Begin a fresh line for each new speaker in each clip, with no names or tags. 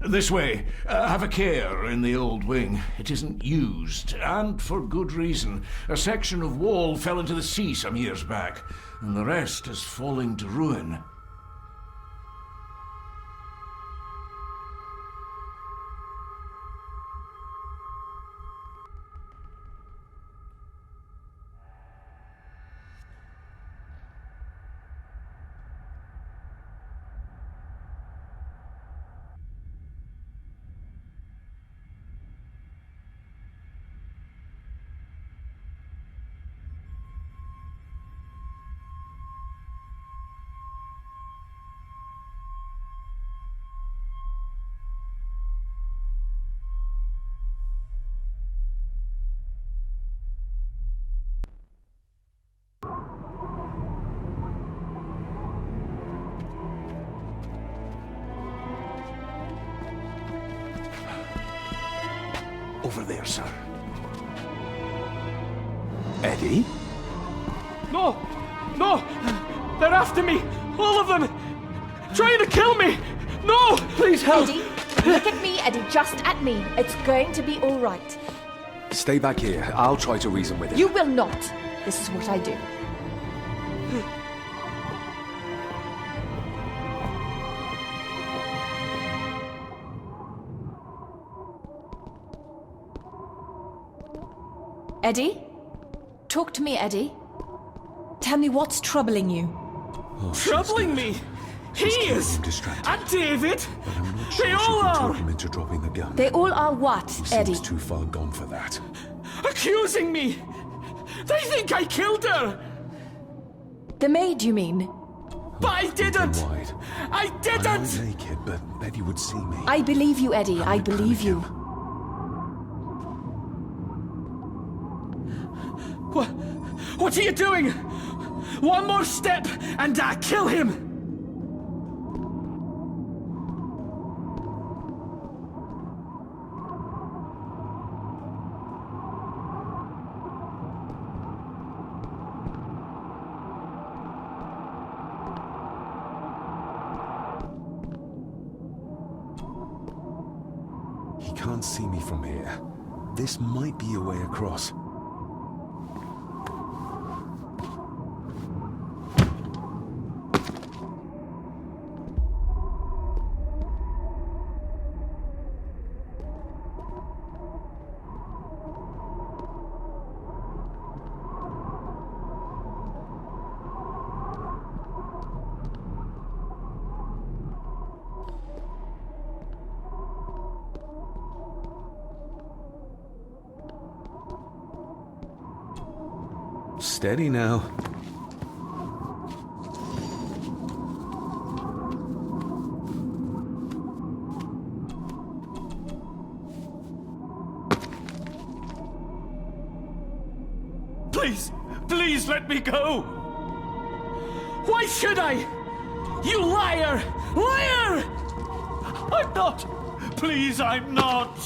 This way. Have a care in the old wing. It isn't used, and for good reason. A section of wall fell into the sea some years back, and the rest is falling to ruin. Over there, sir.
Eddie?
No! No! They're after me! All of them! Trying to kill me! No! Please help!
Eddie, look at me, Eddie, just at me. It's going to be all right.
Stay back here. I'll try to reason with him.
You will not. This is what I do. Eddie? Talk to me, Eddie. Tell me what's troubling you.
Oh,
Troubling me? He is! And David!
But I'm not sure
They
she
all
can
are!
talk him into dropping the gun.
They all are what,
He
Eddie?
seems too far gone for that.
Accusing me! They think I killed her!
The maid, you mean?
But I didn't!
Wide.
I
I'm
didn't!
not naked, but Eddie would see me.
I believe you, Eddie. I believe you.
What are you doing? One more step and I kill him!
He can't see me from here. This might be a way across. Steady now.
Please, please let me go! Why should I? You liar! Liar! I'm not! Please, I'm not!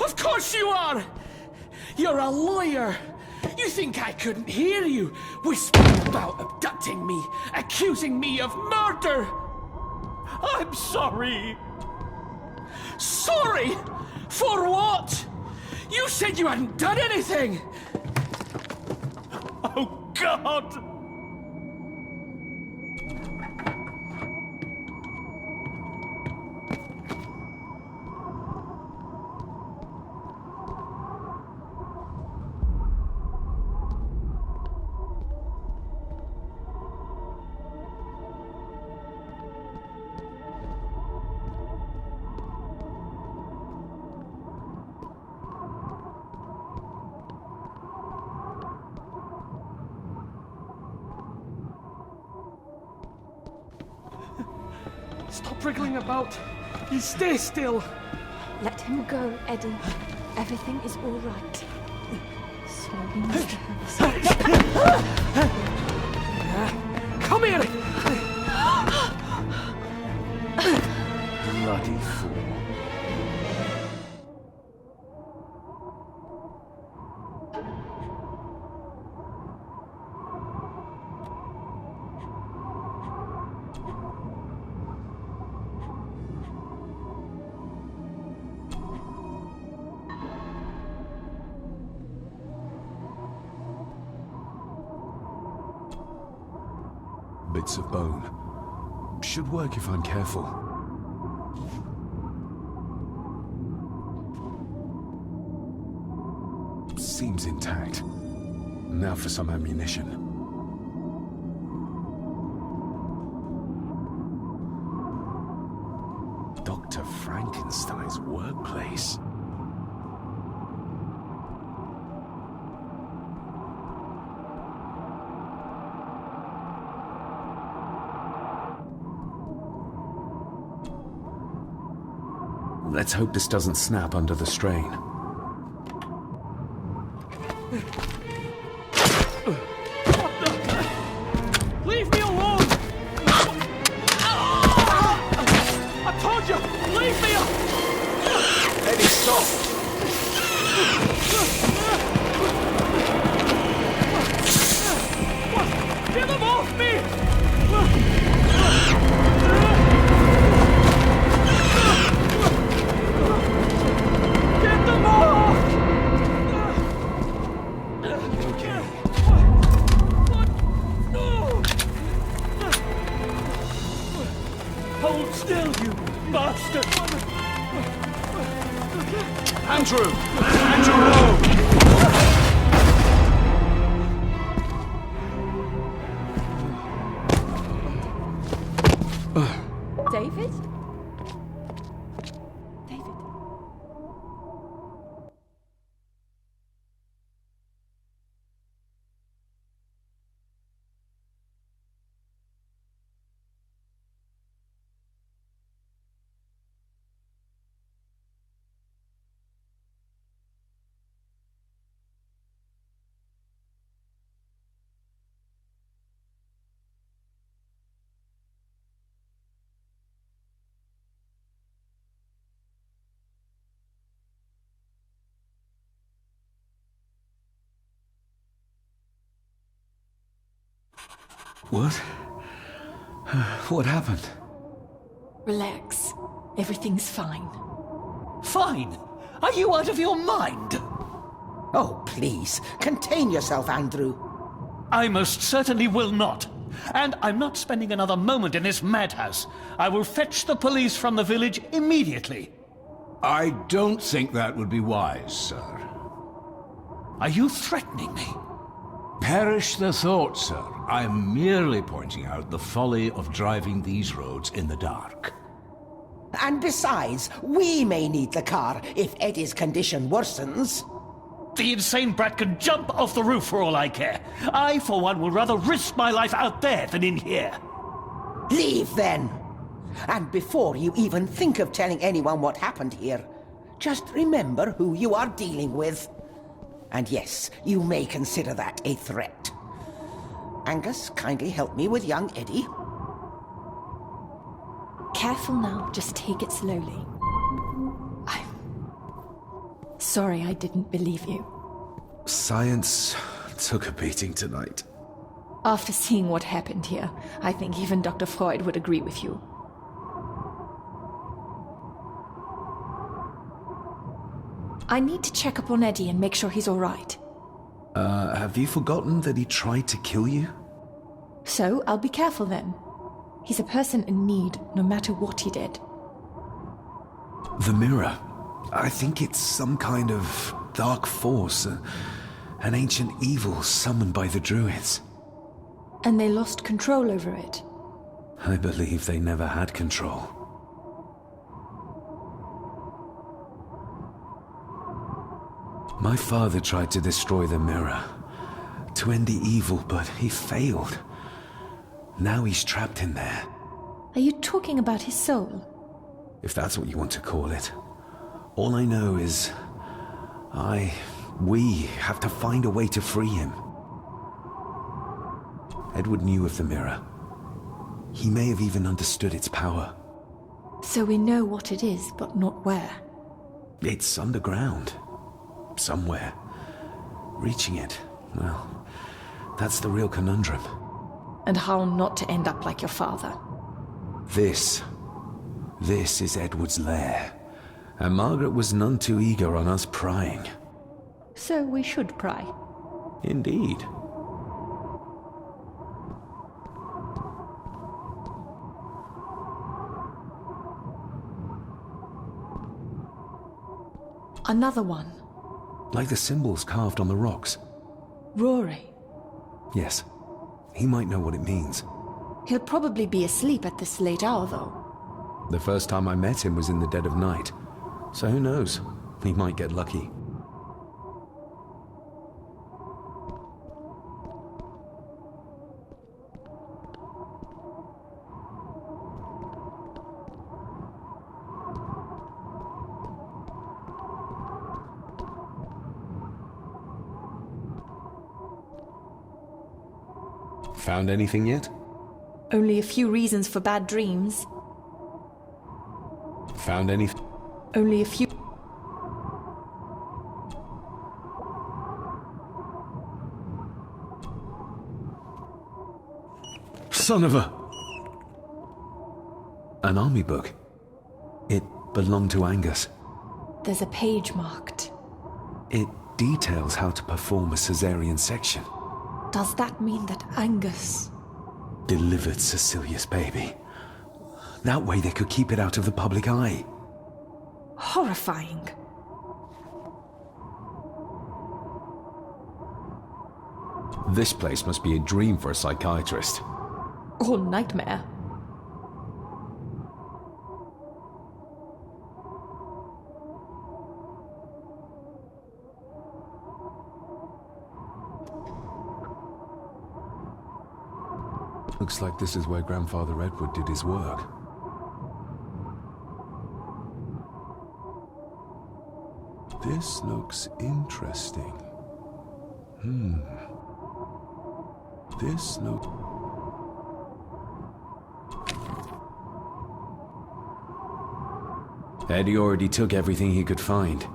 Of course you are! You're a lawyer! You think I couldn't hear you whispering about abducting me, accusing me of murder? I'm sorry. Sorry? For what? You said you hadn't done anything! Oh, God! Stop wriggling about. You stay still.
Let him go, Eddie. Everything is all right. Slowly, Mr. Harrison.
Come here!
Bloody fool.
bits of bone. Should work if I'm careful. Seems intact. Now for some ammunition. Dr. Frankenstein's workplace. Let's hope this doesn't snap under the strain.
Leave me alone! I told you, leave me alone!
Eddie, stop!
Get them off me! Get them off!
Okay.
Hold still, you bastard!
Andrew! Andrew, no!
David? David?
What? What happened?
Relax. Everything's fine.
Fine! Are you out of your mind?
Oh, please, contain yourself, Andrew.
I most certainly will not. And I'm not spending another moment in this madhouse. I will fetch the police from the village immediately.
I don't think that would be wise, sir.
Are you threatening me?
Perish the thought, sir. I'm merely pointing out the folly of driving these roads in the dark.
And besides, we may need the car if Eddie's condition worsens.
The insane brat can jump off the roof for all I care. I, for one, will rather risk my life out there than in here.
Leave, then. And before you even think of telling anyone what happened here, just remember who you are dealing with. And yes, you may consider that a threat. Angus, kindly help me with young Eddie.
Careful now, just take it slowly. I'm sorry I didn't believe you.
Science took a beating tonight.
After seeing what happened here, I think even Dr. Freud would agree with you. I need to check up on Eddie and make sure he's all right.
Have you forgotten that he tried to kill you?
So, I'll be careful then. He's a person in need, no matter what he did.
The mirror. I think it's some kind of dark force, an ancient evil summoned by the druids.
And they lost control over it.
I believe they never had control. My father tried to destroy the mirror, to end the evil, but he failed. Now he's trapped in there.
Are you talking about his soul?
If that's what you want to call it. All I know is... we have to find a way to free him. Edward knew of the mirror. He may have even understood its power.
So we know what it is, but not where.
It's underground. Somewhere. Reaching it, well, that's the real conundrum.
And how not to end up like your father.
This is Edward's lair. And Margaret was none too eager on us prying.
So we should pry.
Indeed.
Another one.
Like the symbols carved on the rocks.
Rory.
Yes. He might know what it means.
He'll probably be asleep at this late hour, though.
The first time I met him was in the dead of night. So who knows? He might get lucky. Found anything yet?
Only a few reasons for bad dreams.
Found anything?
Only a few...
Son of a... An army book. It belonged to Angus.
There's a page marked.
It details how to perform a cesarean section.
Does that mean that Angus...
Delivered Cecilia's baby. That way they could keep it out of the public eye.
Horrifying.
This place must be a dream for a psychiatrist.
Or nightmare.
Looks like this is where Grandfather Edward did his work. This looks interesting. This looks... Eddie already took everything he could find.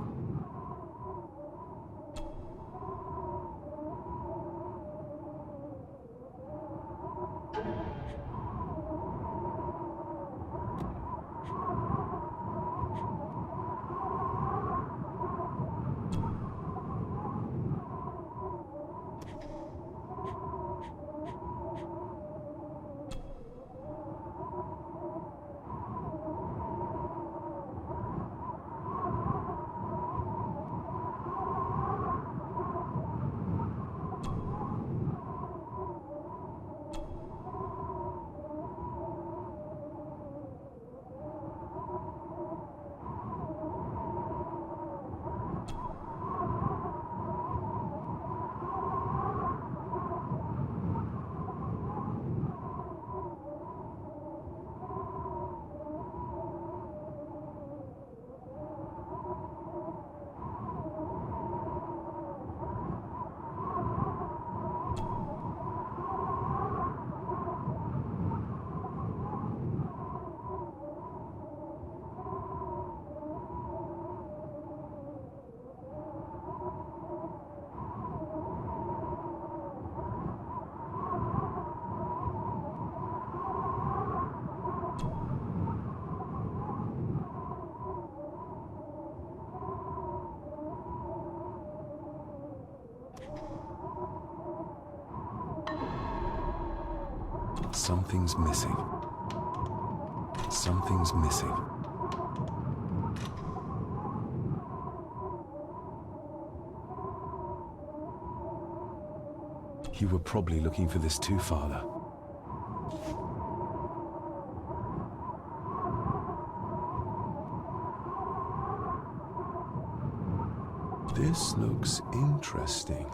Something's missing. Something's missing. You were probably looking for this too, Father. This looks interesting.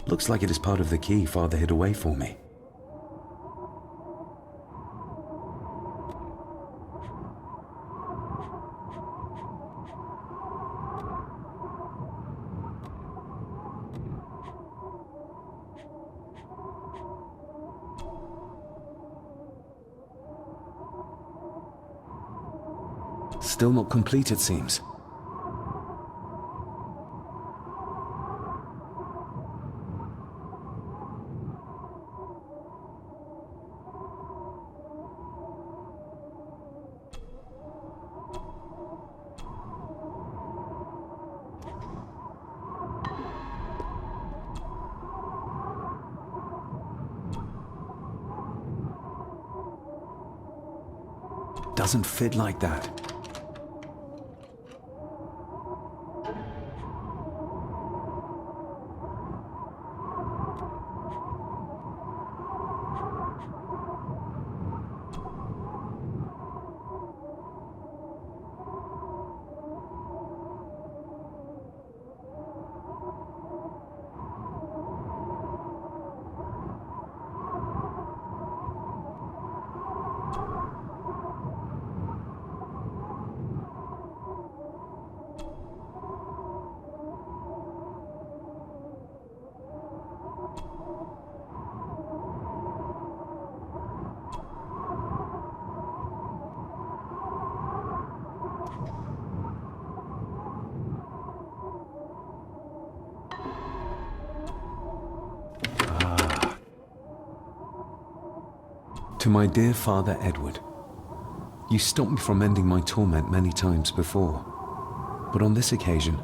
Looks like it is part of the key Father hid away for me. Still not complete, it seems. doesn't fit like that. To my dear Father Edward, you stopped me from ending my torment many times before, but on this occasion,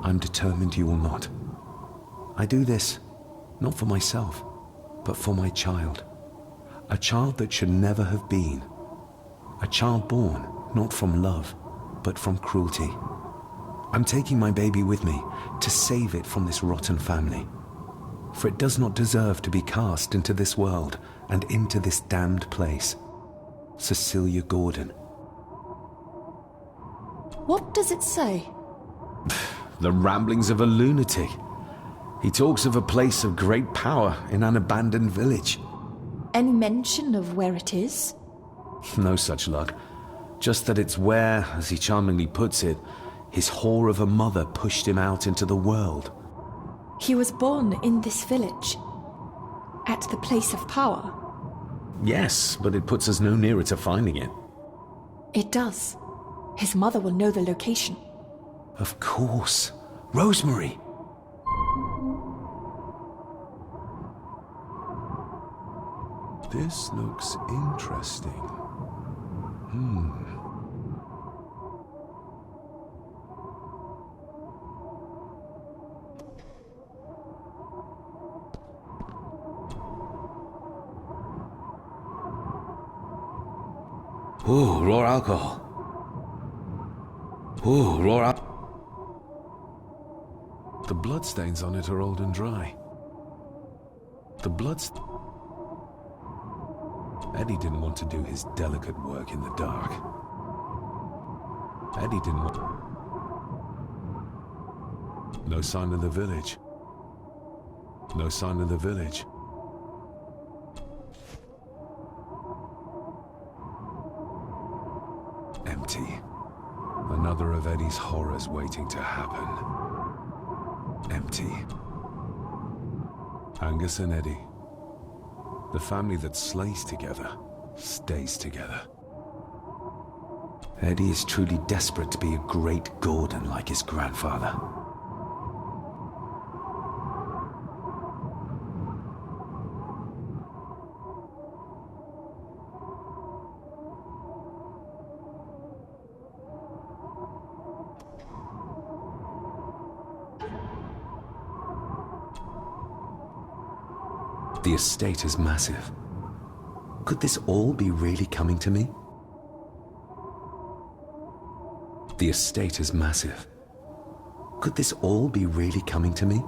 I'm determined you will not. I do this, not for myself, but for my child. A child that should never have been. A child born, not from love, but from cruelty. I'm taking my baby with me to save it from this rotten family. For it does not deserve to be cast into this world and into this damned place. Cecilia Gordon.
What does it say?
The ramblings of a lunatic. He talks of a place of great power in an abandoned village.
Any mention of where it is?
No such luck. Just that it's where, as he charmingly puts it, his whore of a mother pushed him out into the world.
He was born in this village, at the place of power.
Yes, but it puts us no nearer to finding it.
It does. His mother will know the location.
Of course. Rosemary! This looks interesting. Ooh, raw alcohol. Ooh, raw alcohol. The bloodstains on it are old and dry. The bloods... Eddie didn't want to do his delicate work in the dark. Eddie didn't want... No sign of the village. No sign of the village. Empty. Another of Eddie's horrors waiting to happen. Empty. Angus and Eddie. The family that slays together, stays together. Eddie is truly desperate to be a great Gordon like his grandfather. The estate is massive. Could this all be really coming to me? The estate is massive. Could this all be really coming to me?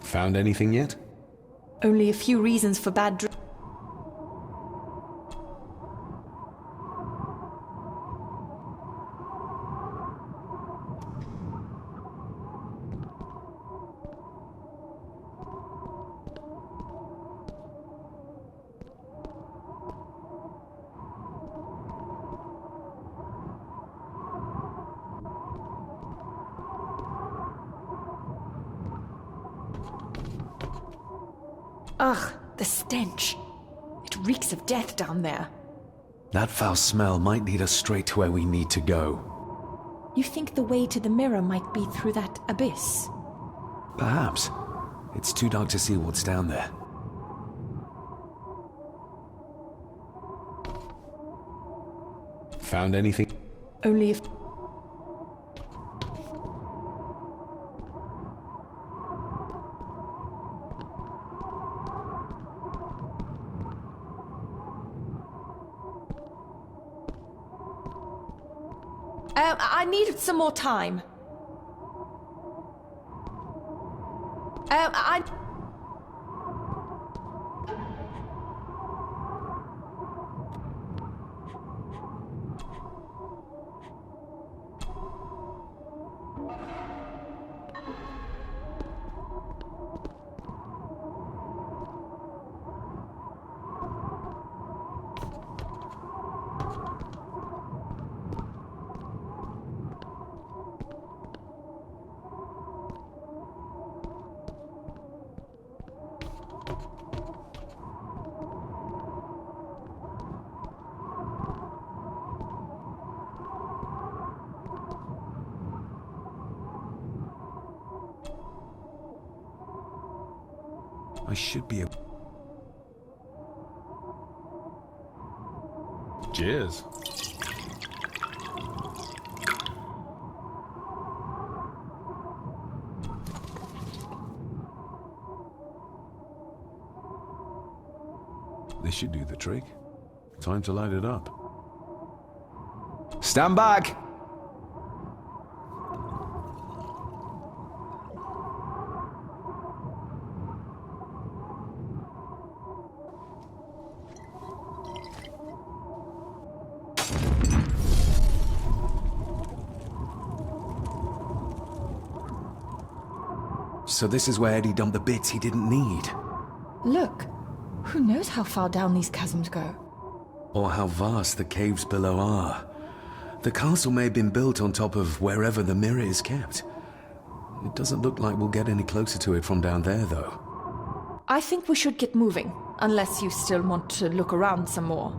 Found anything yet?
Only a few reasons for bad drinking. Ugh, the stench. It reeks of death down there.
That foul smell might lead us straight to where we need to go.
You think the way to the mirror might be through that abyss?
Perhaps. It's too dark to see what's down there. Found anything?
Only if... I needed some more time. I...
I should be able...
Cheers.
This should do the trick. Time to light it up. Stand back! So this is where Eddie dumped the bits he didn't need.
Look, who knows how far down these chasms go?
Or how vast the caves below are. The castle may have been built on top of wherever the mirror is kept. It doesn't look like we'll get any closer to it from down there, though.
I think we should get moving, unless you still want to look around some more.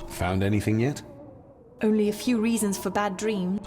Found anything yet?
Only a few reasons for bad dreams.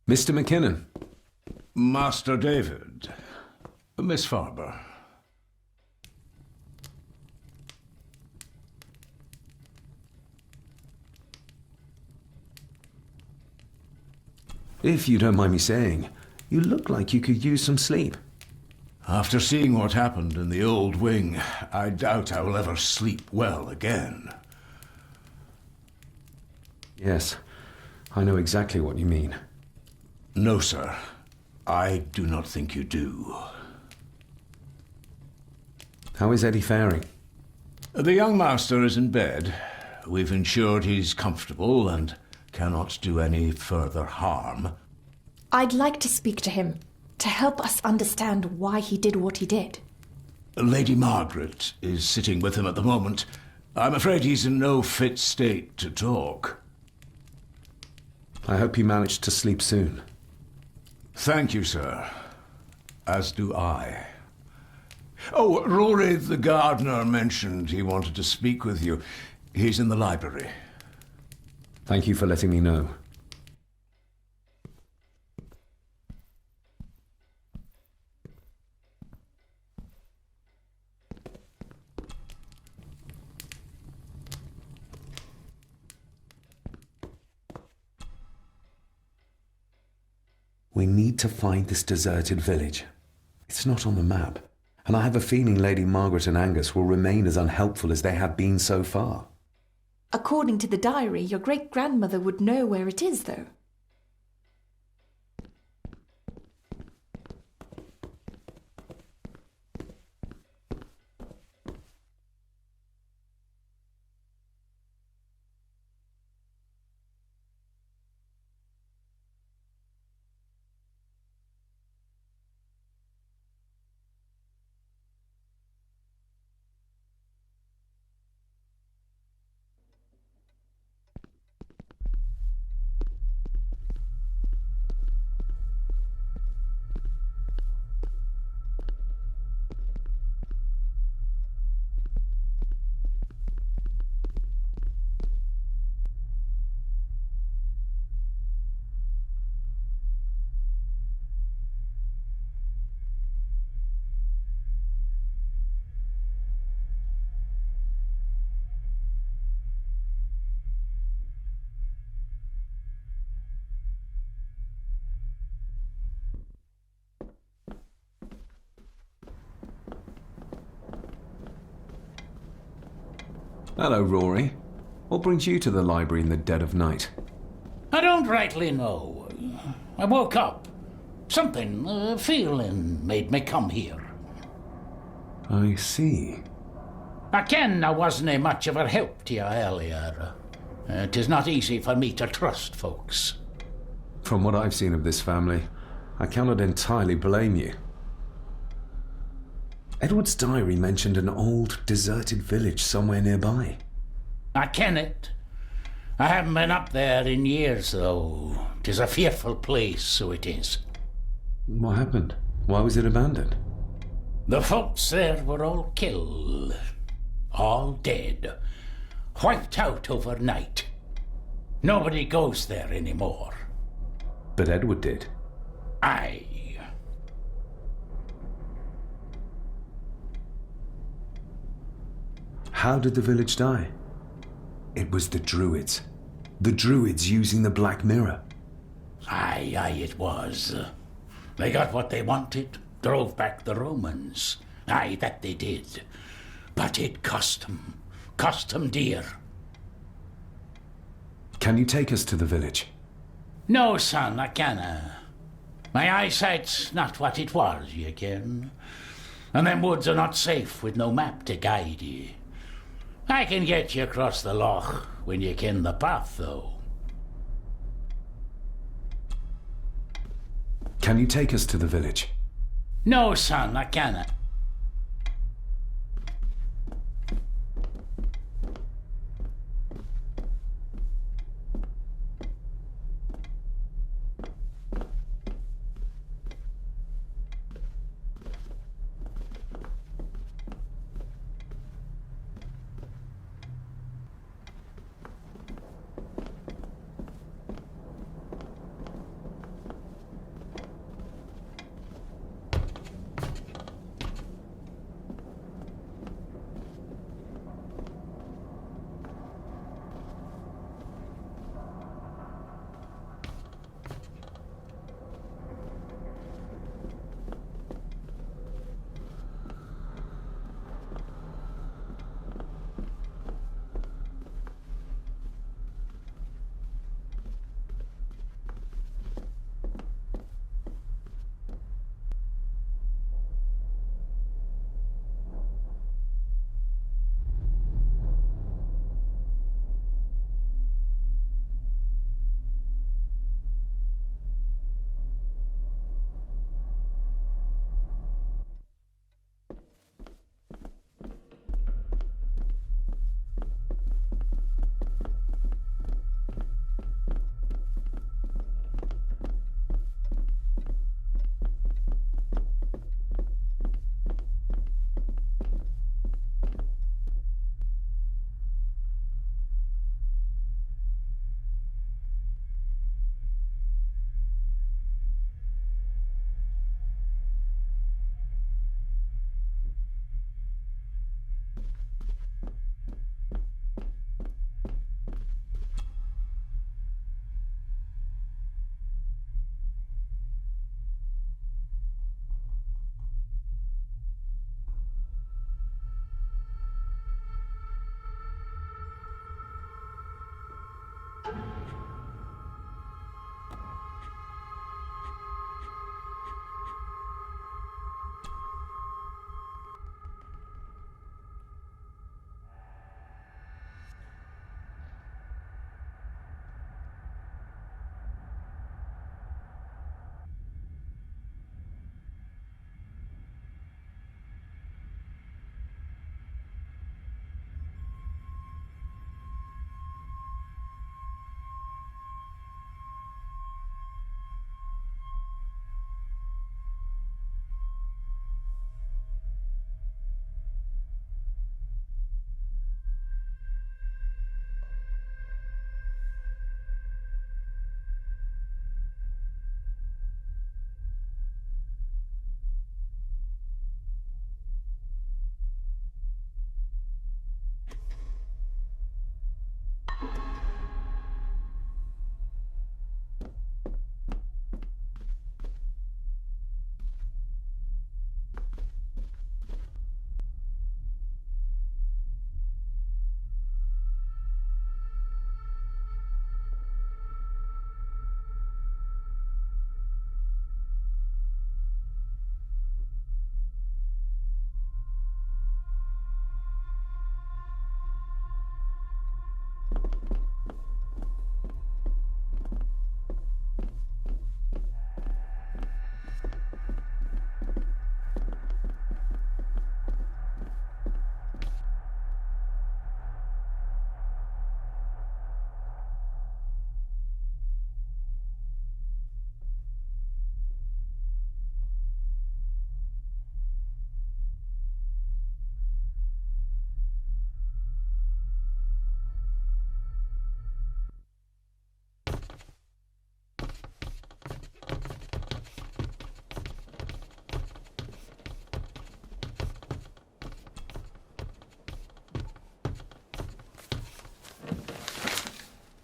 Mr. McKinnon.
Master David. Miss Farber.
If you don't mind me saying, you look like you could use some sleep.
After seeing what happened in the old wing, I doubt I will ever sleep well again.
Yes, I know exactly what you mean.
No, sir. I do not think you do.
How is Eddie faring?
The young master is in bed. We've ensured he's comfortable and cannot do any further harm.
I'd like to speak to him, to help us understand why he did what he did.
Lady Margaret is sitting with him at the moment. I'm afraid he's in no fit state to talk.
I hope you managed to sleep soon.
Thank you, sir. As do I. Oh, Rory the gardener mentioned he wanted to speak with you. He's in the library.
Thank you for letting me know. We need to find this deserted village. It's not on the map, and I have a feeling Lady Margaret and Angus will remain as unhelpful as they have been so far.
According to the diary, your great-grandmother would know where it is, though.
Hello, Rory. What brings you to the library in the dead of night?
I don't rightly know. I woke up. Something, a feeling, made me come here.
I see.
I ken I wasn't much of a help to you earlier. It is not easy for me to trust folks.
From what I've seen of this family, I cannot entirely blame you. Edward's diary mentioned an old, deserted village somewhere nearby.
I ken it. I haven't been up there in years, though. 'Tis a fearful place, so it is.
What happened? Why was it abandoned?
The folks there were all killed. All dead. Wiped out overnight. Nobody goes there anymore.
But Edward did.
Aye.
How did the village die? It was the Druids. The Druids using the Black Mirror.
Aye, it was. They got what they wanted, drove back the Romans. Aye, that they did. But it cost them dear.
Can you take us to the village?
No, son, I canna. My eyesight's not what it was, you ken. And them woods are not safe with no map to guide ye. I can get you across the loch when you ken the path, though.
Can you take us to the village?
No, son, I canna.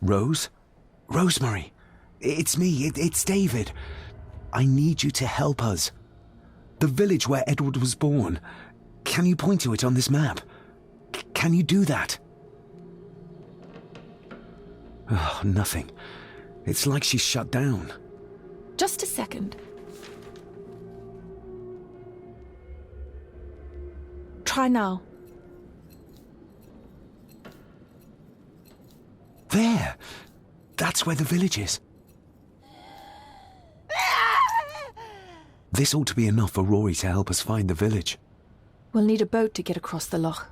Rose? Rosemary! It's me, it's David. I need you to help us. The village where Edward was born. Can you point to it on this map? Can you do that? Oh, nothing. It's like she's shut down.
Just a second. Try now.
There! That's where the village is. This ought to be enough for Rory to help us find the village.
We'll need a boat to get across the loch.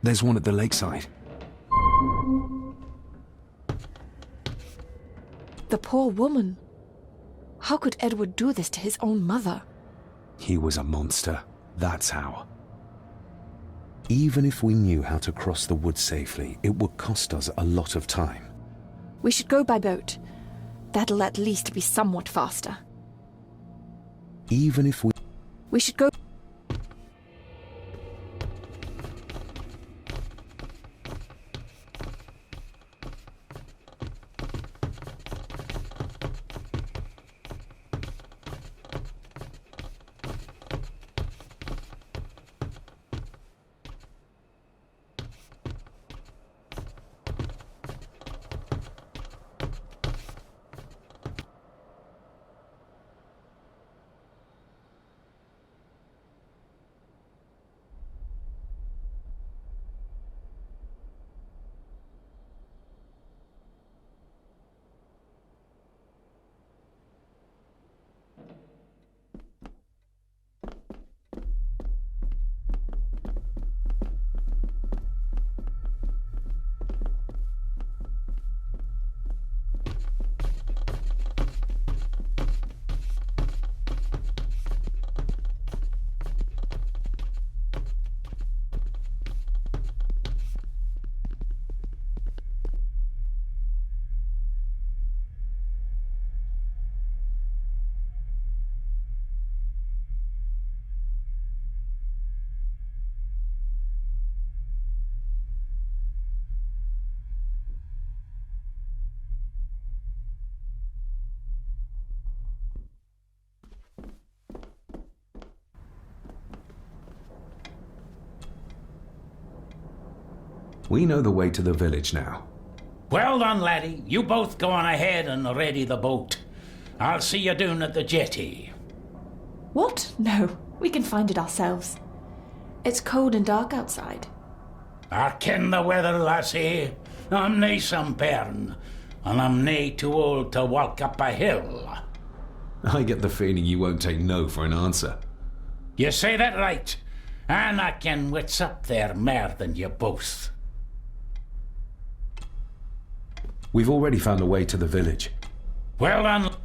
There's one at the lakeside.
The poor woman. How could Edward do this to his own mother?
He was a monster. That's how. Even if we knew how to cross the woods safely, it would cost us a lot of time.
We should go by boat. That'll at least be somewhat faster.
Even if we...
We should go...
We know the way to the village now.
Well done, laddie. You both go on ahead and ready the boat. I'll see you down at the jetty.
What? No, we can find it ourselves. It's cold and dark outside.
I ken the weather, lassie. I'm nae some bairn, and I'm nae too old to walk up a hill.
I get the feeling you won't take no for an answer.
You say that right, and I ken what's up there mair than you both.
We've already found a way to the village.
Well done.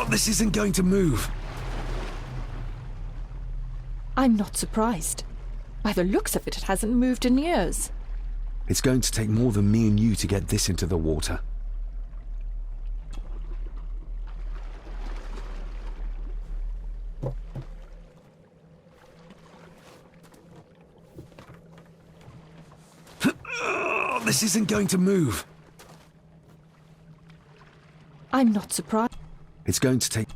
This isn't going to move.
I'm not surprised. By the looks of it, it hasn't moved in years.
It's going to take more than me and you to get this into the water. This isn't going to move.
I'm not surprised.
It's going to take...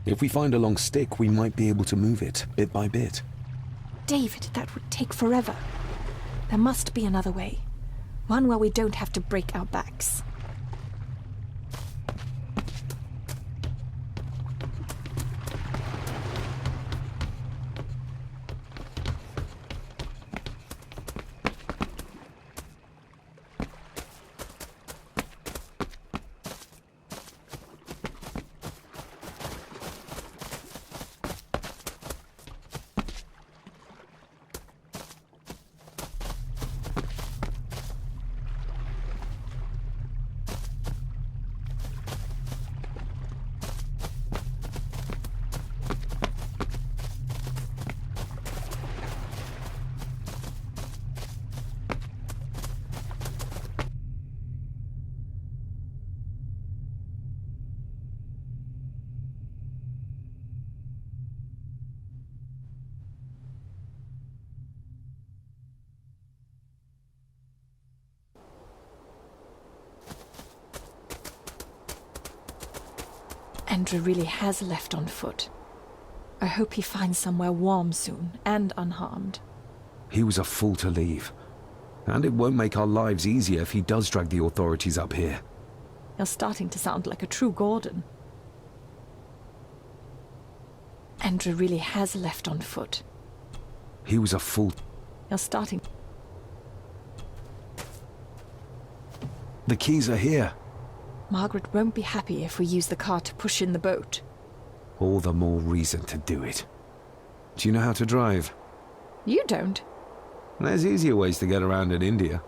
If we find a long stick, we might be able to move it, bit by bit.
David, that would take forever. There must be another way. One where we don't have to break our backs. Andrew really has left on foot. I hope he finds somewhere warm soon, and unharmed.
He was a fool to leave. And it won't make our lives easier if he does drag the authorities up here.
You're starting to sound like a true Gordon. Andrew really has left on foot.
He was a fool.
You're starting...
The keys are here.
Margaret won't be happy if we use the car to push in the boat.
All the more reason to do it. Do you know how to drive?
You don't.
There's easier ways to get around in India.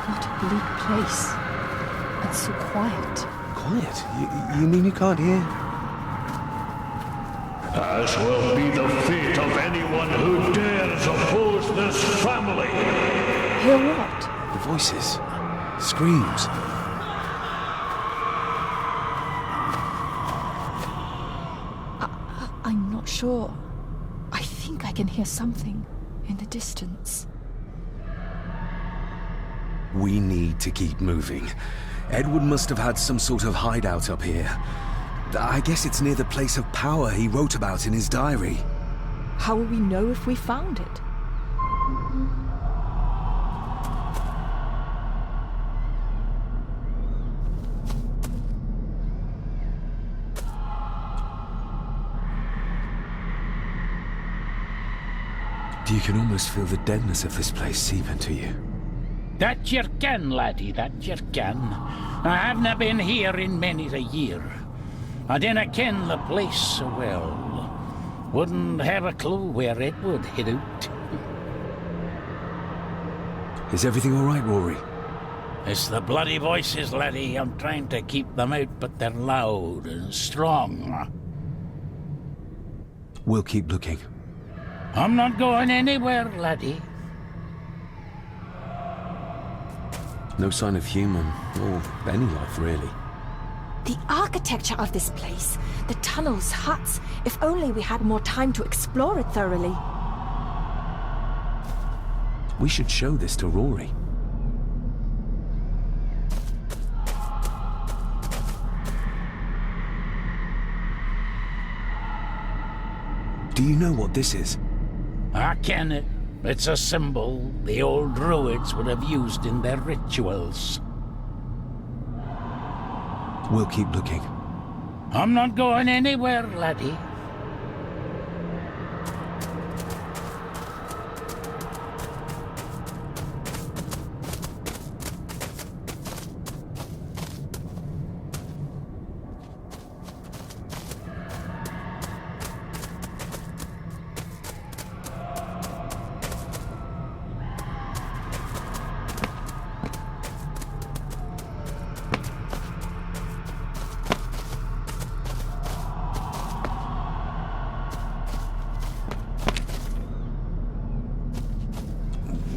What a bleak place. And so quiet.
Quiet? You mean you can't hear?
As will be the fate of anyone who dares oppose this family.
Hear what?
The voices. Screams.
I'm not sure. I think I can hear something in the distance.
We need to keep moving. Edward must have had some sort of hideout up here. I guess it's near the place of power he wrote about in his diary.
How will we know if we found it?
You can almost feel the deadness of this place seep into you.
That you can, laddie, that you can. I havena been here in many a year. I dinna ken the place so well. Wouldn't have a clue where it would hit out.
Is everything all right, Rory?
It's the bloody voices, laddie. I'm trying to keep them out, but they're loud and strong.
We'll keep looking.
I'm not going anywhere, laddie.
No sign of human, or any life, really.
The architecture of this place, the tunnels, huts. If only we had more time to explore it thoroughly.
We should show this to Rory. Do you know what this is?
I ken it. It's a symbol the old druids would have used in their rituals.
We'll keep looking.
I'm not going anywhere, laddie.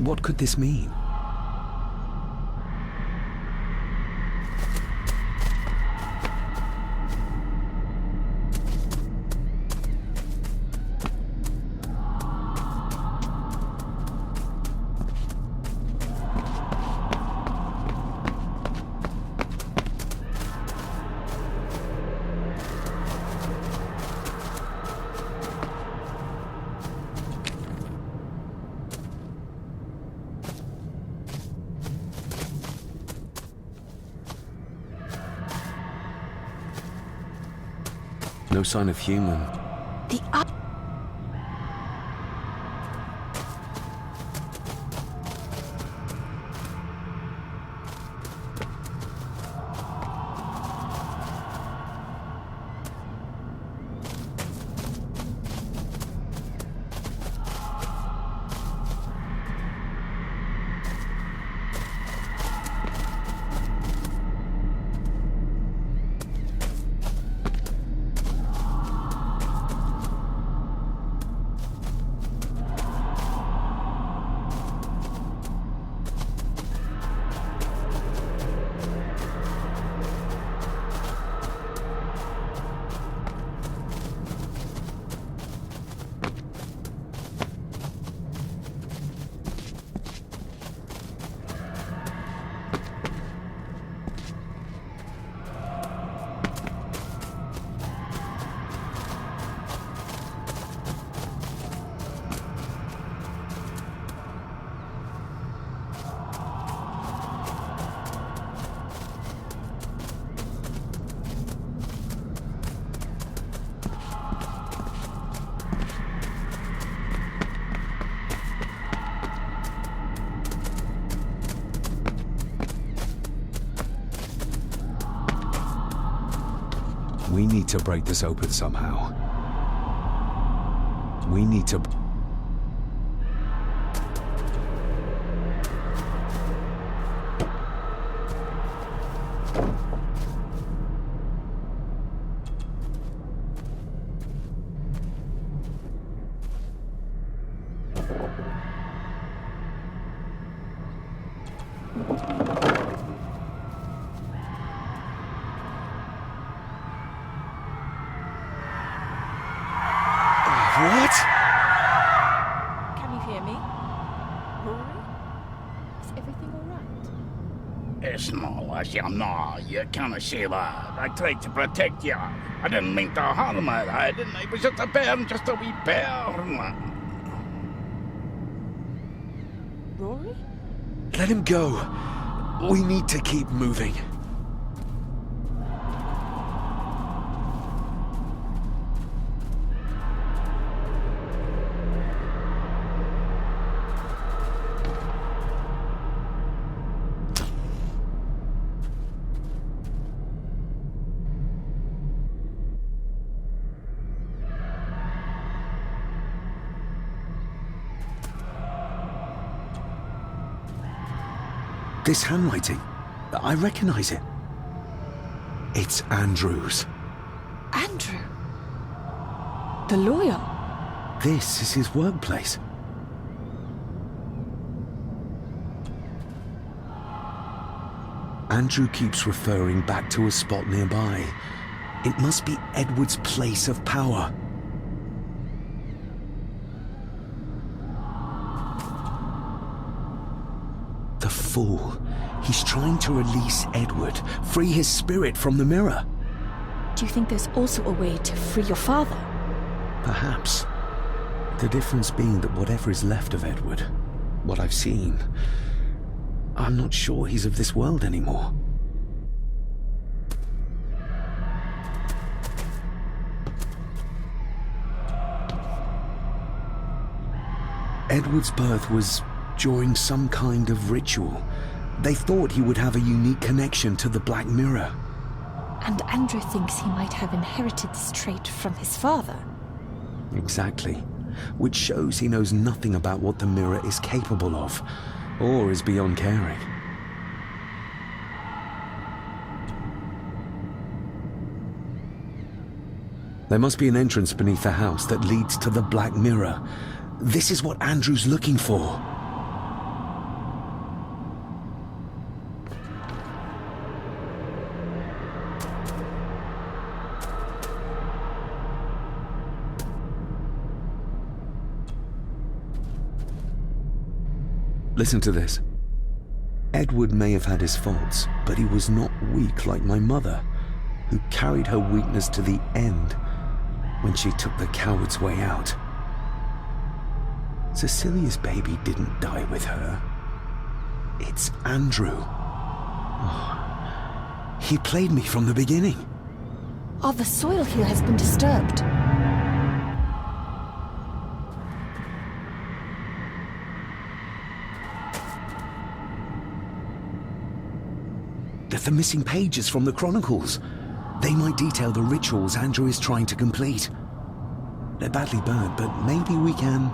What could this mean? No sign of human.
The
We need to break this open somehow. We need to... What?
Can you hear me? Rory? Is everything all right?
It's no, as you know, you can't say that. I tried to protect you. I didn't mean to harm you. I didn't. It was just a burn, just a wee burn.
Rory?
Let him go. We need to keep moving. This handwriting, I recognize it. It's Andrew's.
Andrew? The lawyer?
This is his workplace. Andrew keeps referring back to a spot nearby. It must be Edward's place of power. The fool. He's trying to release Edward, free his spirit from the mirror.
Do you think there's also a way to free your father?
Perhaps. The difference being that whatever is left of Edward, what I've seen, I'm not sure he's of this world anymore. Edward's birth was during some kind of ritual. They thought he would have a unique connection to the Black Mirror.
And Andrew thinks he might have inherited this trait from his father.
Exactly. Which shows he knows nothing about what the mirror is capable of, or is beyond caring. There must be an entrance beneath the house that leads to the Black Mirror. This is what Andrew's looking for. Listen to this. Edward may have had his faults, but he was not weak like my mother, who carried her weakness to the end when she took the coward's way out. Cecilia's baby didn't die with her. It's Andrew. Oh, he played me from the beginning.
Oh, the soil here has been disturbed.
They're the missing pages from the Chronicles. They might detail the rituals Andrew is trying to complete. They're badly burned, but maybe we can...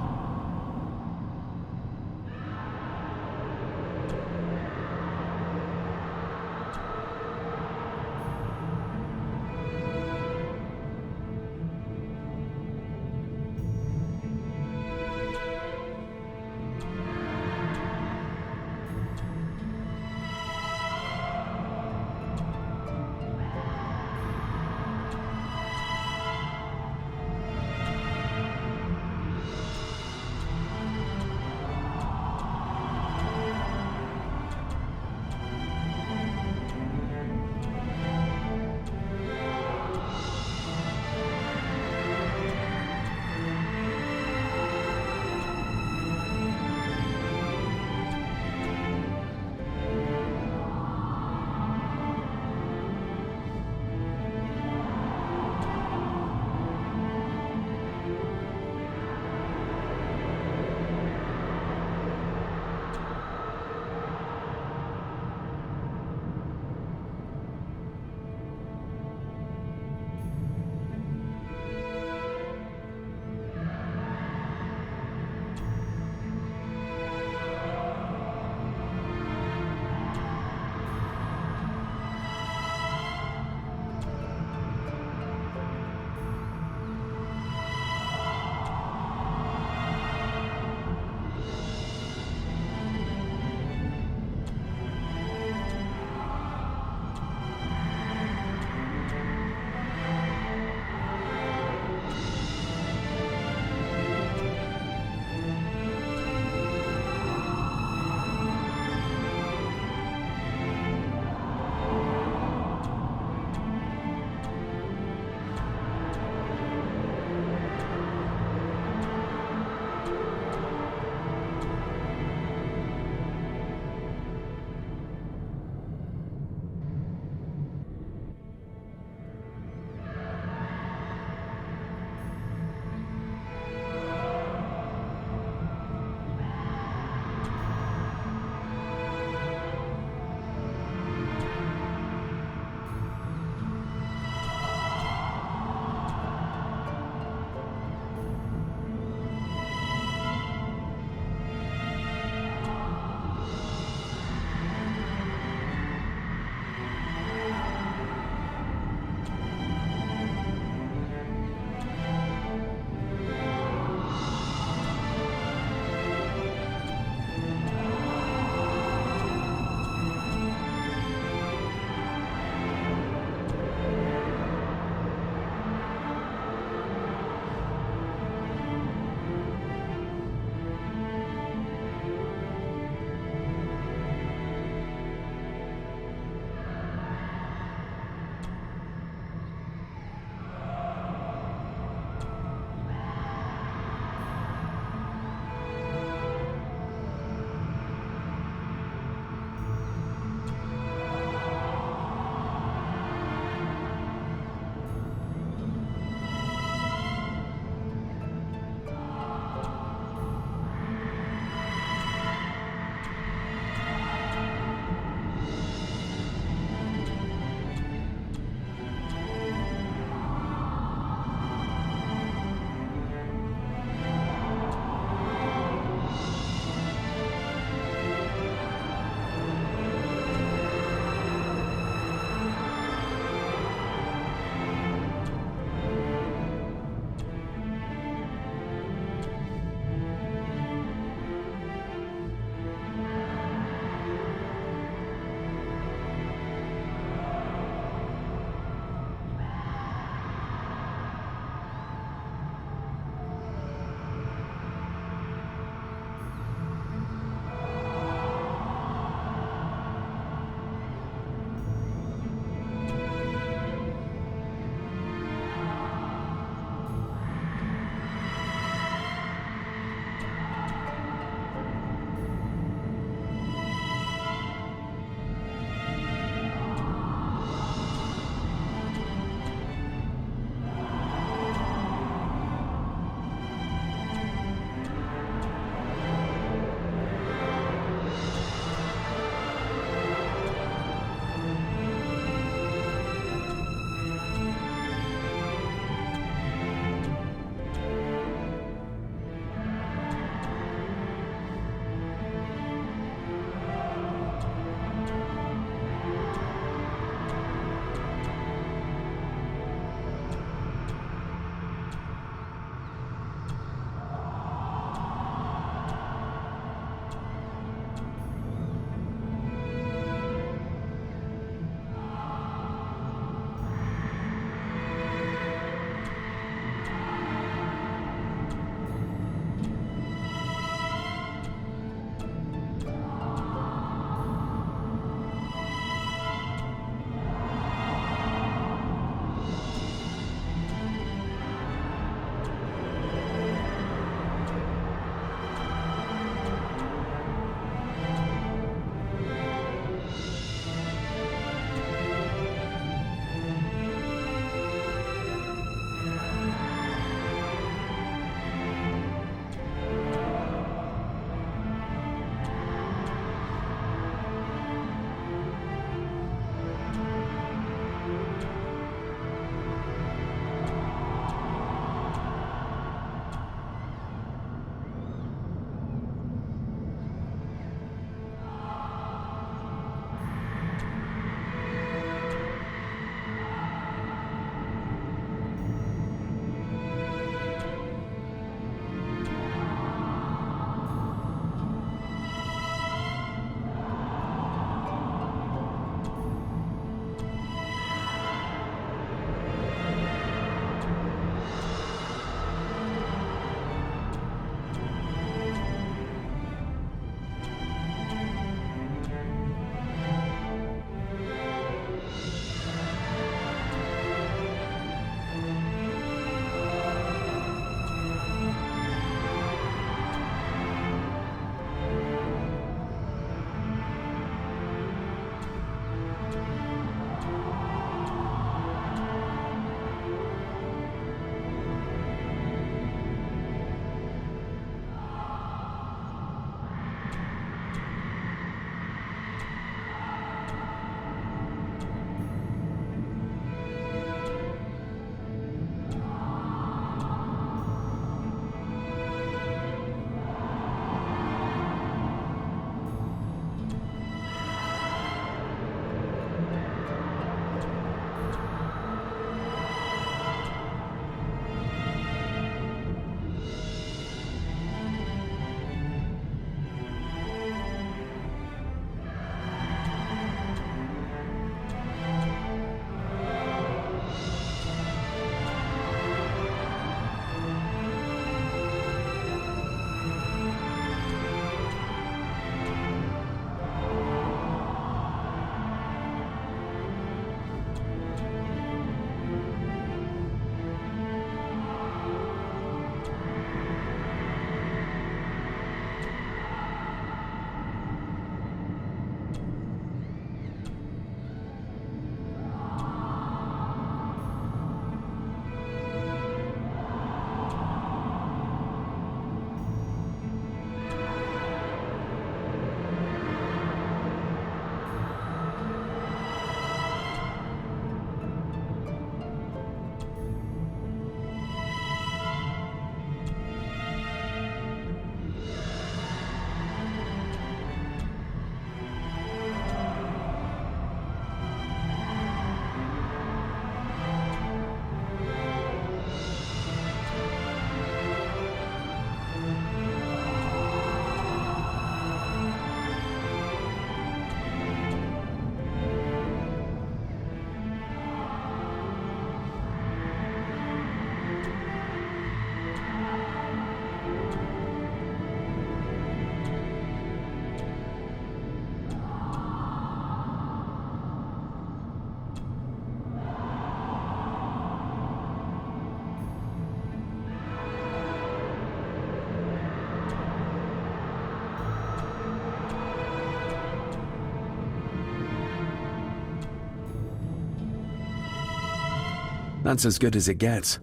That's as good as it gets.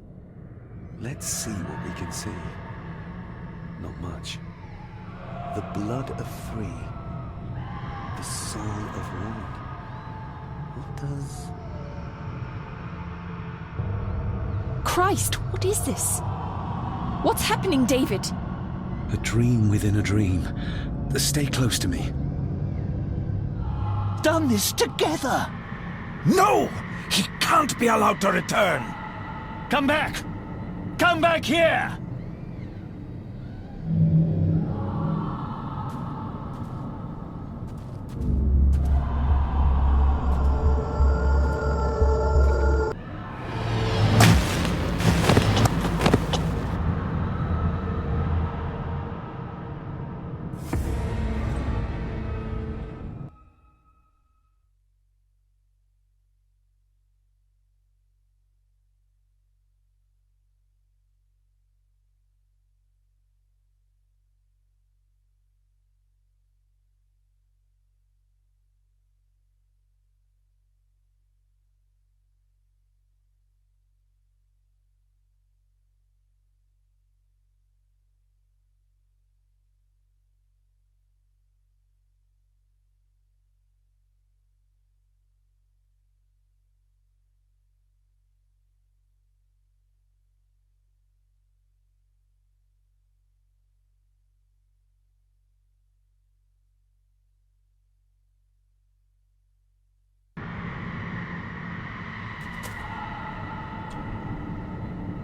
Let's see what we can see. Not much. The blood of three. The soul of one. What does...
Christ, what is this? What's happening, David?
A dream within a dream. Stay close to me.
Done this together! No! He can't be allowed to return! Come back! Come back here!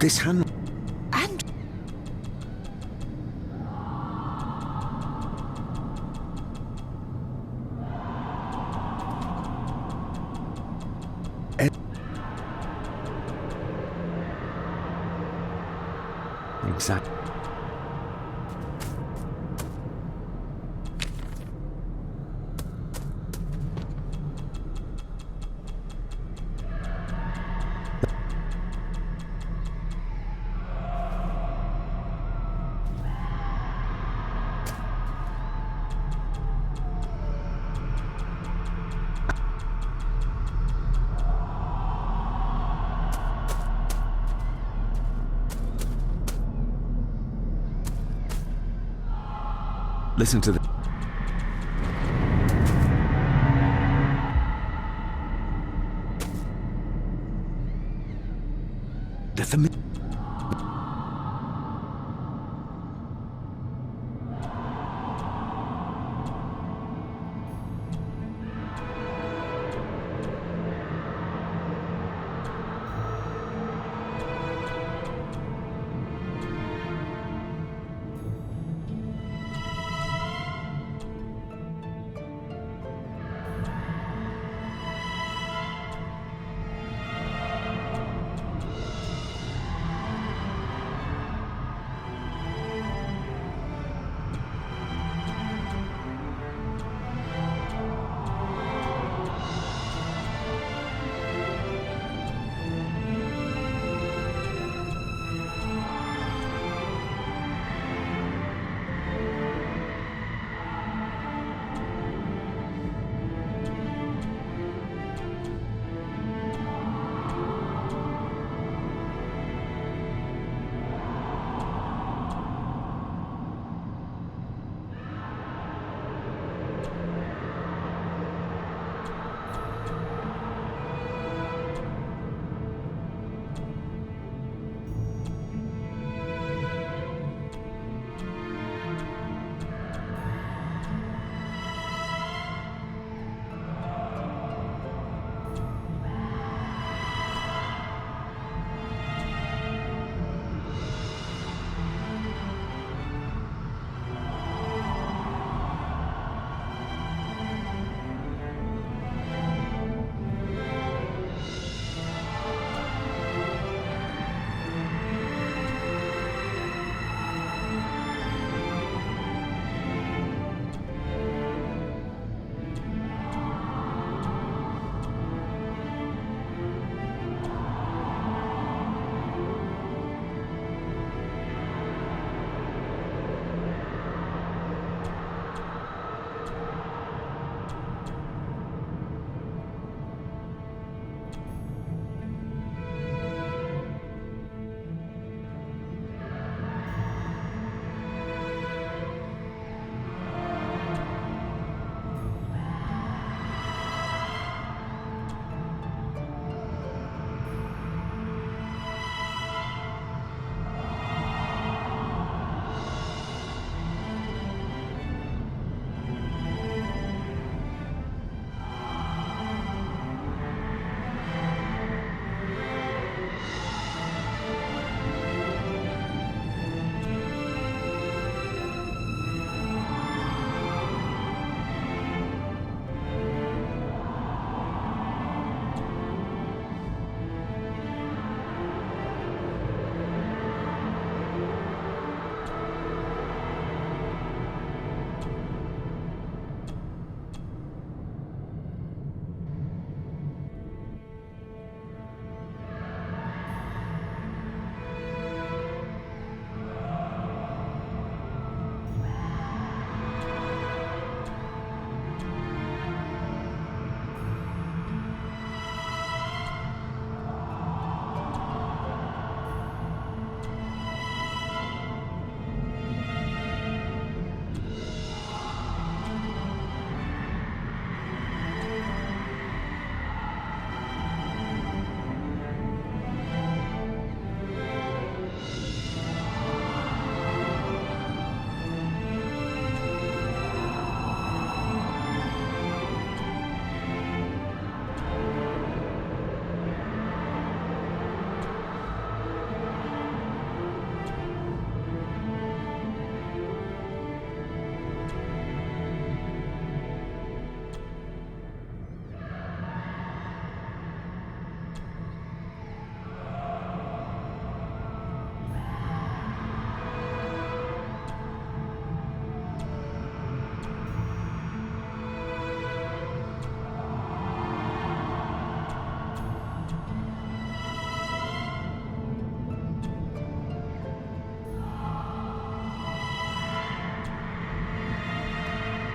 This hand...
And
Exactly. Listen to the...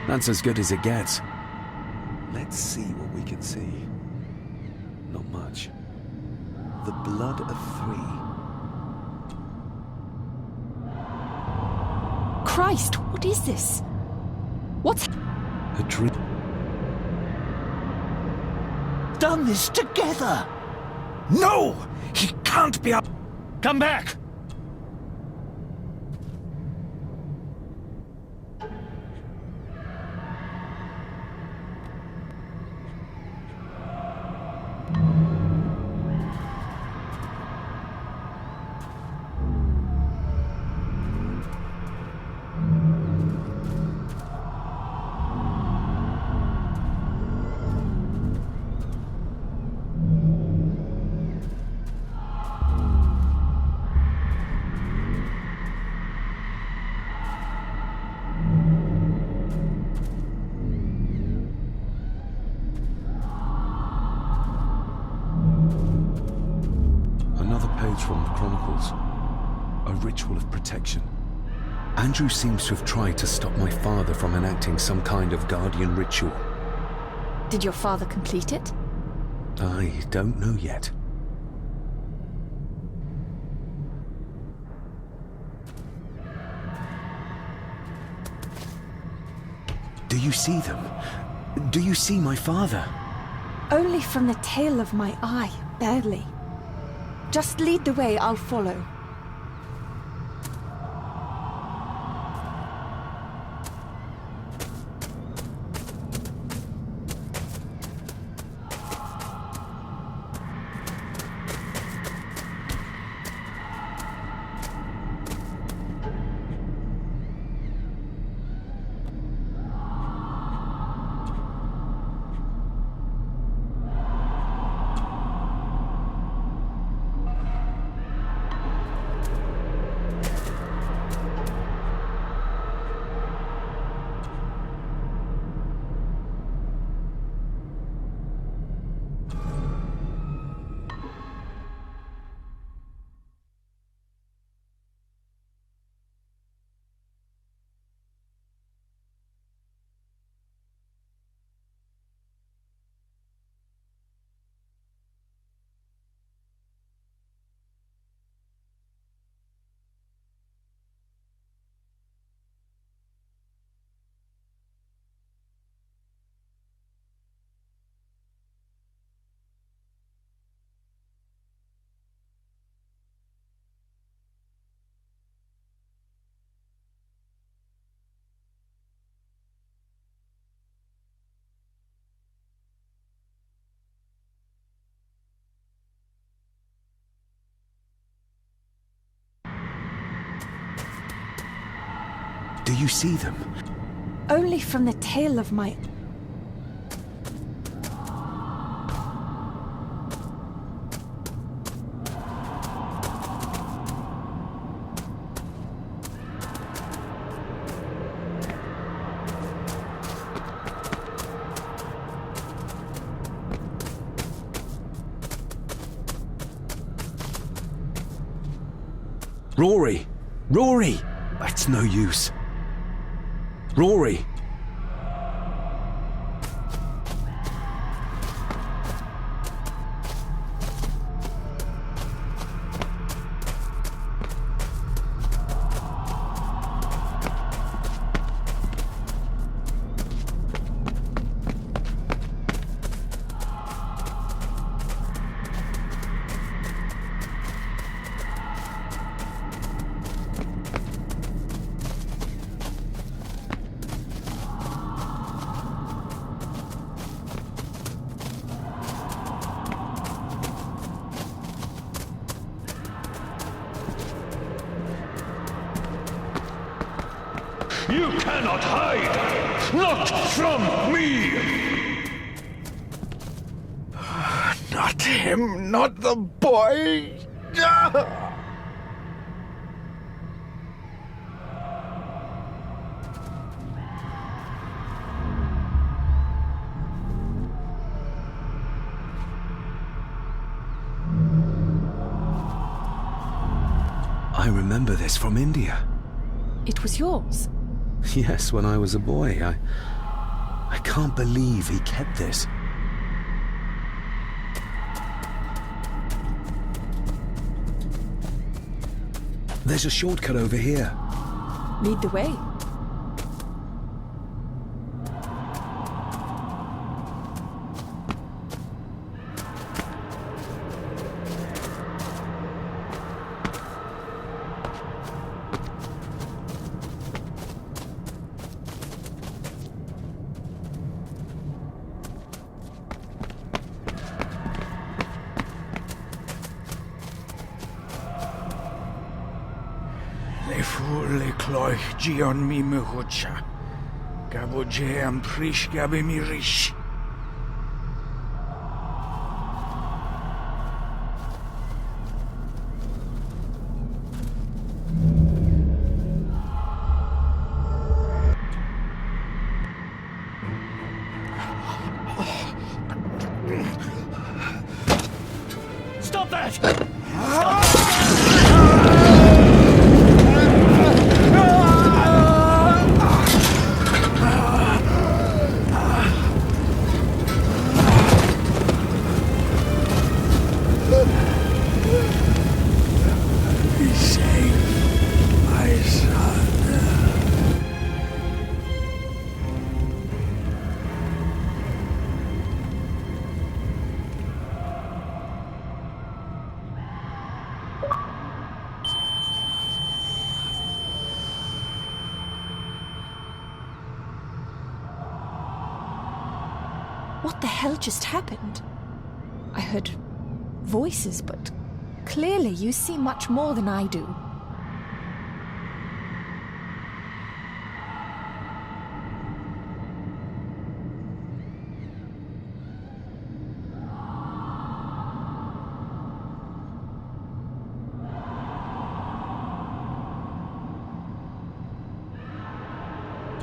That's as good as it gets. Let's see what we can see. Not much. The blood of 3.
Christ, what is this? What's...
A dream.
Done this together! No! He can't be up. Come back!
From the Chronicles. A ritual of protection. Andrew seems to have tried to stop my father from enacting some kind of guardian ritual.
Did your father complete it?
I don't know yet. Do you see them? Do you see my father?
Only from the tail of my eye, barely. Just lead the way, I'll follow.
Do you see them?
Only from the tail of my...
Rory! Rory! That's no use. Rory!
You cannot hide! Not from me!
Not him, not the boy!
I remember this from India.
It was yours.
Yes, when I was a boy. I can't believe he kept this. There's a shortcut over here.
Lead the way.
Le fu le cloich gion mi muhucha. Gabo je am prish gabe mi rish.
Stop that!
Be safe, my son.
What the hell just happened? I heard voices, but clearly you see much more than I do.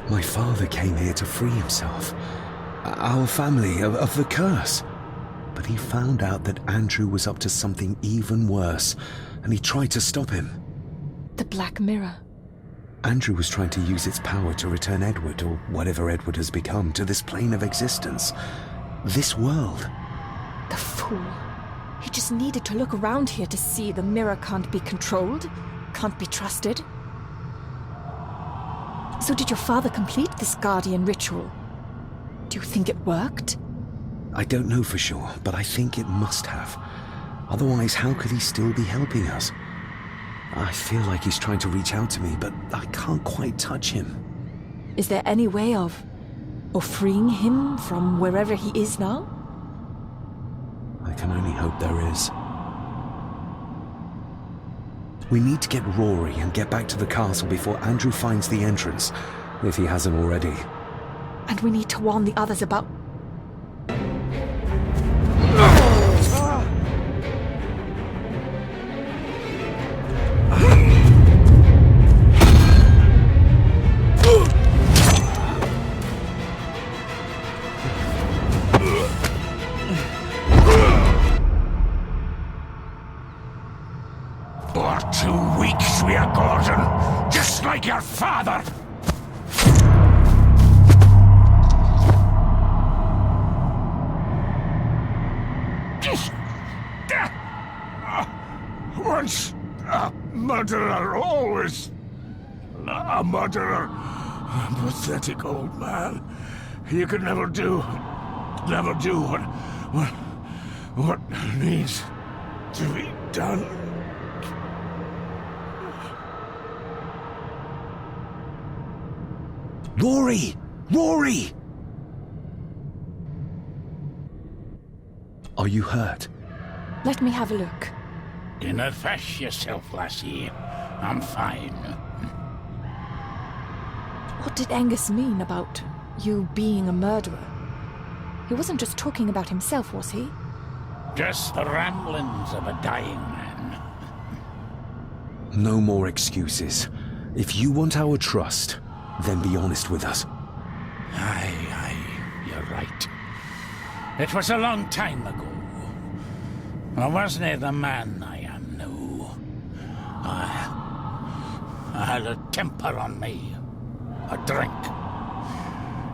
My father came here to free himself. Our family of the curse. But he found out that Andrew was up to something even worse, and he tried to stop him.
The Black Mirror.
Andrew was trying to use its power to return Edward, or whatever Edward has become, to this plane of existence. This world.
The fool. He just needed to look around here to see the mirror can't be controlled, can't be trusted. So did your father complete this guardian ritual? Do you think it worked?
I don't know for sure, but I think it must have. Otherwise, how could he still be helping us? I feel like he's trying to reach out to me, but I can't quite touch him.
Is there any way of freeing him from wherever he is now?
I can only hope there is. We need to get Rory and get back to the castle before Andrew finds the entrance, if he hasn't already.
And we need to warn the others about...
For 2 weeks we are Gordon, just like your father. Once a murderer, always a murderer. A pathetic old man. You could never do what needs to be done.
Rory! Rory! Are you hurt?
Let me have a look.
Dinna fash yourself, lassie. I'm fine.
What did Angus mean about you being a murderer? He wasn't just talking about himself, was he?
Just the ramblings of a dying man.
No more excuses. If you want our trust, then be honest with us.
Aye, you're right. It was a long time ago. I wasn't the man I am now. I had a temper on me. a drink.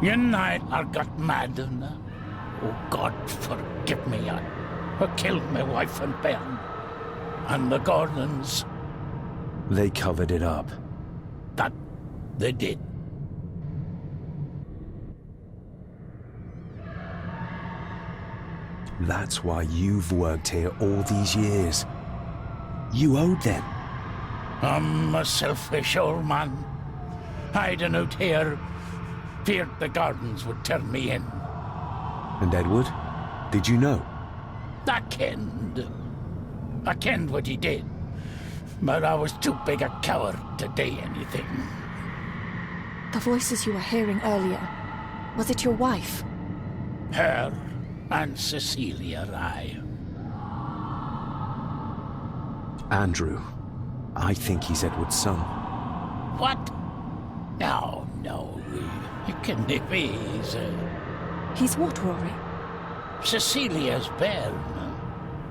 You night I got mad and, oh God forgive me, I killed my wife and bairn. And the Gordons,
They covered it up.
that they did.
That's why you've worked here all these years. You owed them.
I'm a selfish old man. Hiding out here, feared the Gardens would turn me in.
And Edward? Did you know?
I kenned what he did. But I was too big a coward to do anything.
The voices you were hearing earlier, was it your wife?
Her and Cecilia, aye.
Andrew. I think he's Edward's son.
What? No, it can't be.
He's what, Rory?
Cecilia's bairn.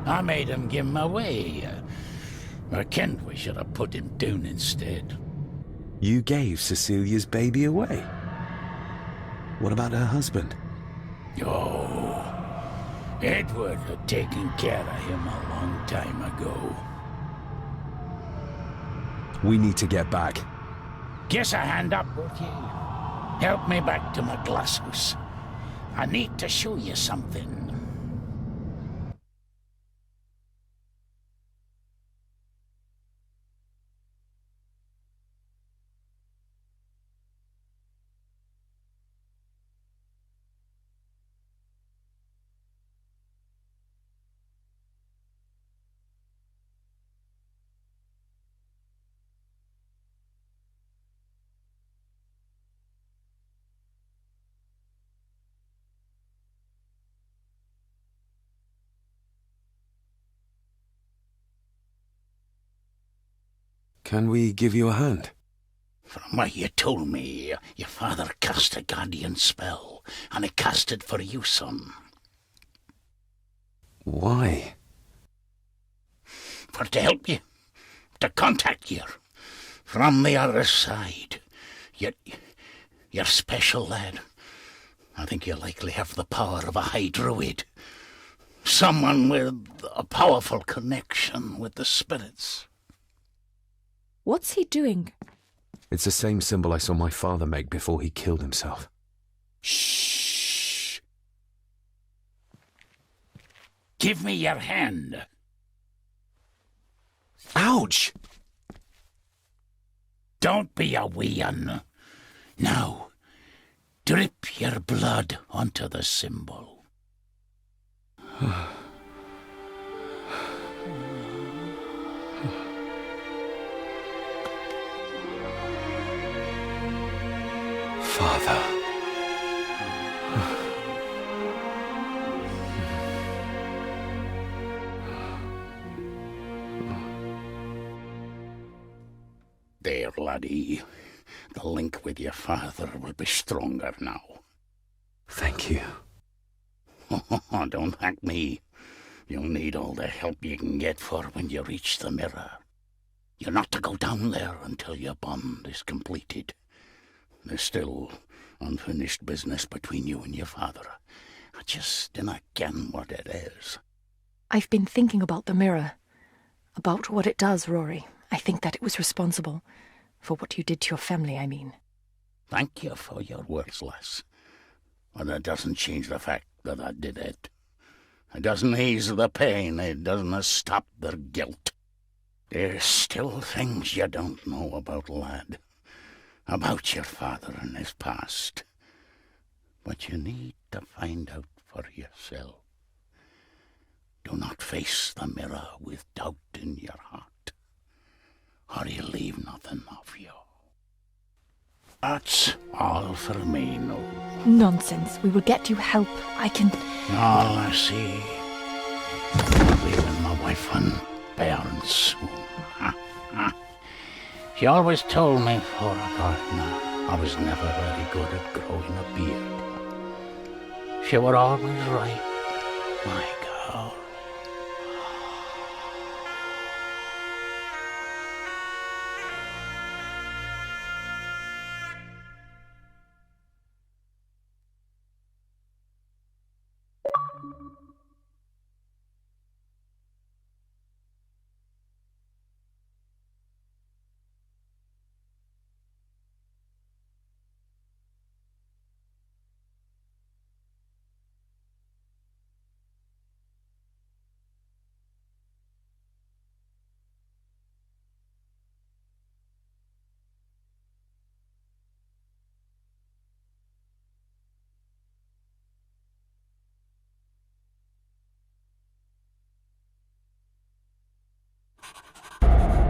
I made him give him away. I kenned we should have put him down instead.
You gave Cecilia's baby away? What about her husband?
Oh, Edward had taken care of him a long time ago.
We need to get back.
Guess a hand up, would you? Help me back to my glasshouse. I need to show you something.
Can we give you a hand?
From what you told me, your father cast a guardian spell, and he cast it for you, son.
Why?
For to help you, to contact you from the other side. You're special, lad. I think you likely have the power of a high druid. Someone with a powerful connection with the spirits.
What's he doing?
It's the same symbol I saw my father make before he killed himself.
Shh! Give me your hand.
Ouch!
Don't be a wee un. Now, drip your blood onto the symbol.
Father.
There, laddie. The link with your father will be stronger now.
Thank you.
Don't thank me. You'll need all the help you can get for when you reach the mirror. You're not to go down there until your bond is completed. There's still unfinished business between you and your father. I just dinna ken what it is.
I've been thinking about the mirror. About what it does, Rory. I think that it was responsible. For what you did to your family, I mean.
Thank you for your words, lass. But it doesn't change the fact that I did it. It doesn't ease the pain. It doesn't stop their guilt. There's still things you don't know about, lad. About your father and his past. But you need to find out for yourself. Do not face the mirror with doubt in your heart, or you leave nothing of you. That's all for me, no.
Nonsense. We will get you help. I can...
All I see. I'm leaving my wife and bairns soon. She always told me for a gardener I was never very good at growing a beard. She were always right, my girl.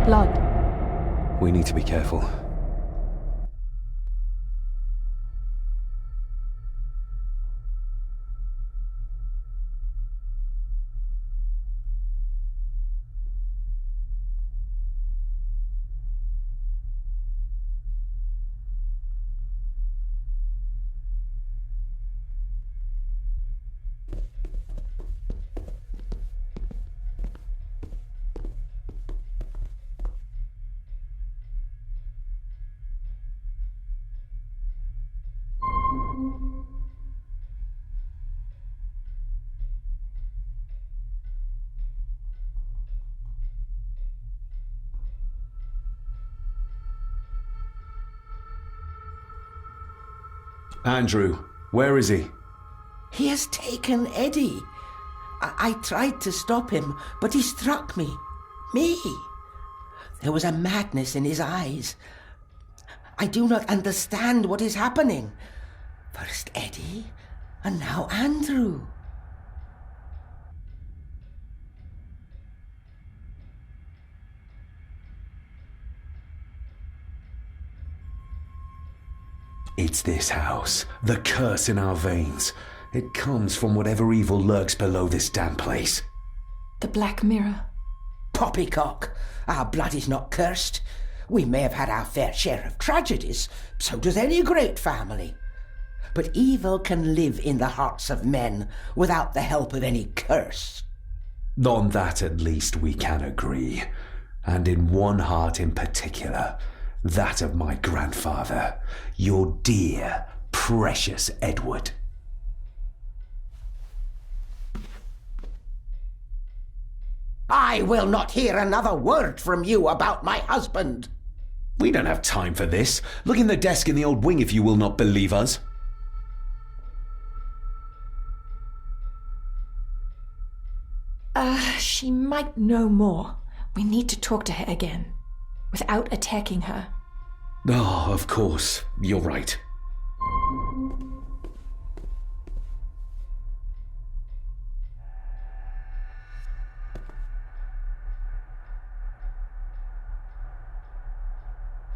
blood.
We need to be careful. Andrew, where is he?
He has taken Eddie. I tried to stop him, but he struck me. Me. There was a madness in his eyes. I do not understand what is happening. First Eddie, and now Andrew.
It's this house. The curse in our veins. It comes from whatever evil lurks below this damn place.
The Black Mirror.
Poppycock. Our blood is not cursed. We may have had our fair share of tragedies. So does any great family. But evil can live in the hearts of men without the help of any curse.
On that at least we can agree. And in one heart in particular. That of my grandfather, your dear, precious Edward.
I will not hear another word from you about my husband.
We don't have time for this. Look in the desk in the old wing if you will not believe us.
She might know more. We need to talk to her again. Without attacking her.
Oh, of course. You're right.